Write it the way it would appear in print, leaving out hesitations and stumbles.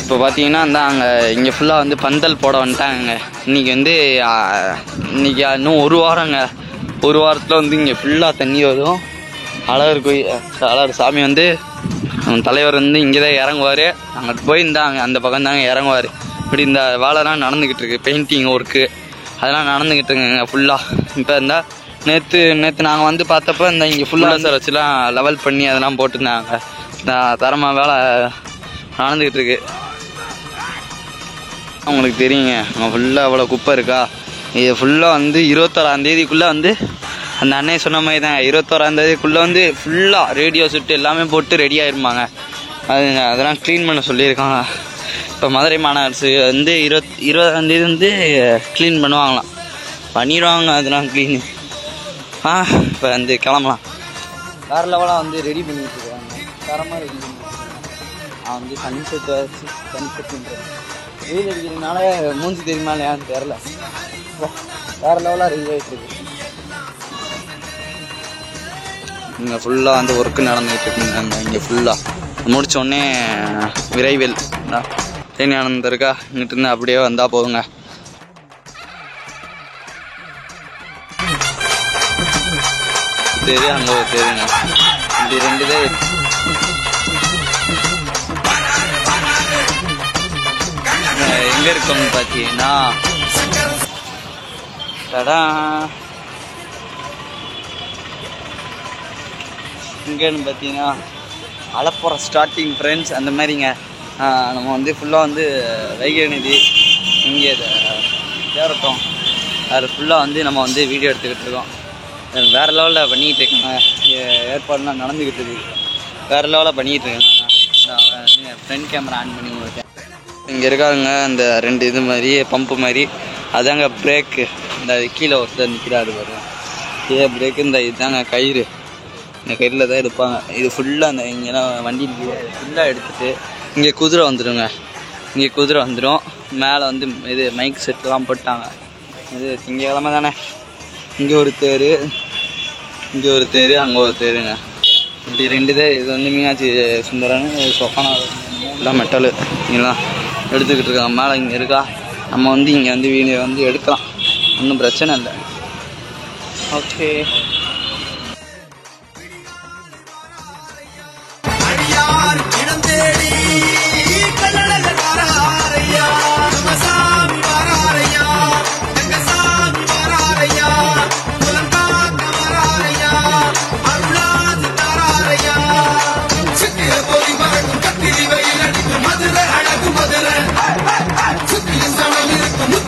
இப்போ பார்த்தீங்கன்னா அங்கே இங்கே ஃபுல்லாக வந்து பந்தல் போட வந்துட்டாங்க. இன்றைக்கி வந்து இன்றைக்கி இன்னும் ஒரு வாரங்க. ஒரு வாரத்தில் வந்து இங்கே ஃபுல்லாக தண்ணி வரும். அழகர் கோயில் அழகர் சாமி வந்து தலைவர் வந்து இங்கே தான் இறங்குவார். அங்கிட்டு போய் இருந்தாங்க அந்த பக்கம் தாங்க இறங்குவார். இப்படி இந்த வேலைலாம் நடந்துக்கிட்டு இருக்குது. பெயிண்டிங் ஒர்க்கு அதெல்லாம் நடந்துக்கிட்டு இருக்குங்க ஃபுல்லாக. இப்போ இருந்தால் நேற்று நாங்கள் வந்து பார்த்தப்போ இந்த இங்கே ஃபுல்லாக சார் வச்சுலாம் லெவல் பண்ணி அதெல்லாம் போட்டுருந்தாங்க. தரமாக வேலை நடந்துக்கிட்டு இருக்கு. உங்களுக்கு தெரியுங்க அங்கே ஃபுல்லாக அவ்வளோ குப்பை இருக்கா. இது ஃபுல்லாக வந்து 21ஆந்தேதிக்குள்ளே வந்து அந்த அன்னையை சொன்ன மாதிரி தான் 21ஆந்தேதிக்குள்ளே வந்து ஃபுல்லாக ரேடியோ சுட்டு எல்லாமே போட்டு ரெடி ஆகிருப்பாங்க. அதெல்லாம் க்ளீன் பண்ண சொல்லியிருக்காங்க. இப்போ மதுரை மாநகராட்சி வந்து 20ஆந்தேதி வந்து க்ளீன் பண்ணுவாங்களாம். பண்ணிடுவாங்க அதெல்லாம் க்ளீனு. இப்போ வந்து கிளம்பலாம். வேறு லெவலாக வந்து ரெடி பண்ணிகிட்டு இருக்காங்க. தரமாக ரெடி பண்ணிட்டு நான் வந்து சன்செட் வச்சு சன்செட்டுன்றேன். வெயில் அடிக்கிறதுனால மூஞ்சி தெரியுமா இல்லையான்னு தெரில. வேறு லெவலாக ரெடி ஆகிட்டு இருக்கு. இங்கே ஃபுல்லாக வந்து ஒர்க்கு நடந்துகிட்டு இருக்குங்க. இங்கே ஃபுல்லாக முடித்தோடனே விரைவில் தேனியானந்தம் இருக்கா இங்கிட்டு இருந்து அப்படியே வந்தால் போதுங்க. தெரியும் அங்கே தெரியுங்க. இப்படி 2 பேர் எங்கே இருக்கோம்னு பார்த்தீங்கன்னா இங்கேன்னு பார்த்தீங்கன்னா அலப்புறம் ஸ்டார்டிங் ஃப்ரெண்ட்ஸ் அந்த மாதிரிங்க. நம்ம வந்து ஃபுல்லாக வந்து வைகநிதி இங்கே தேரட்டும் அது ஃபுல்லாக வந்து நம்ம வந்து வீடியோ எடுத்துக்கிட்டு இருக்கோம். வேறு லெவலில் பண்ணிக்கிட்டு இருக்காங்க. ஏற்பாடுலாம் நடந்துக்கிட்டு இருக்குது. வேறு லெவலில் பண்ணிக்கிட்டு இருக்காங்க. ஃப்ரண்ட் கேமரா ஆன் பண்ணி உங்களுக்கு இங்கே இருக்காங்க. அந்த 2 இது மாதிரி பம்பு மாதிரி அதாங்க பிரேக்கு. இந்த கீழே ஒருத்தர் நிற்கிறாரு பாருங்க. பிரேக்கு இந்த இதுதாங்க கயிறு. இந்த கயிறில் தான் எடுப்பாங்க. இது ஃபுல்லாக அந்த இங்கெல்லாம் வண்டி ஃபுல்லாக எடுத்துகிட்டு இங்கே குதிரை வந்துடுங்க. இங்கே குதிரை வந்துடும். மேலே வந்து இது மைக் செட்லாம் போட்டாங்க. இது திங்கக்கிழமை தானே. இங்கே ஒரு தேர், இங்கே ஒரு தேர், அங்கே ஒரு தேருங்க. இப்படி 2 தேர். இது வந்து மீனாட்சி சுந்தரன்னு சொக்கான எல்லாம் மெட்டலு இங்கெல்லாம் எடுத்துக்கிட்டு இருக்காங்க. மேலே இங்கே இருக்கா. நம்ம வந்து இங்கே வந்து வீடியோ வந்து எடுக்கலாம். ஒன்றும் பிரச்சனை இல்லை. ஓகே.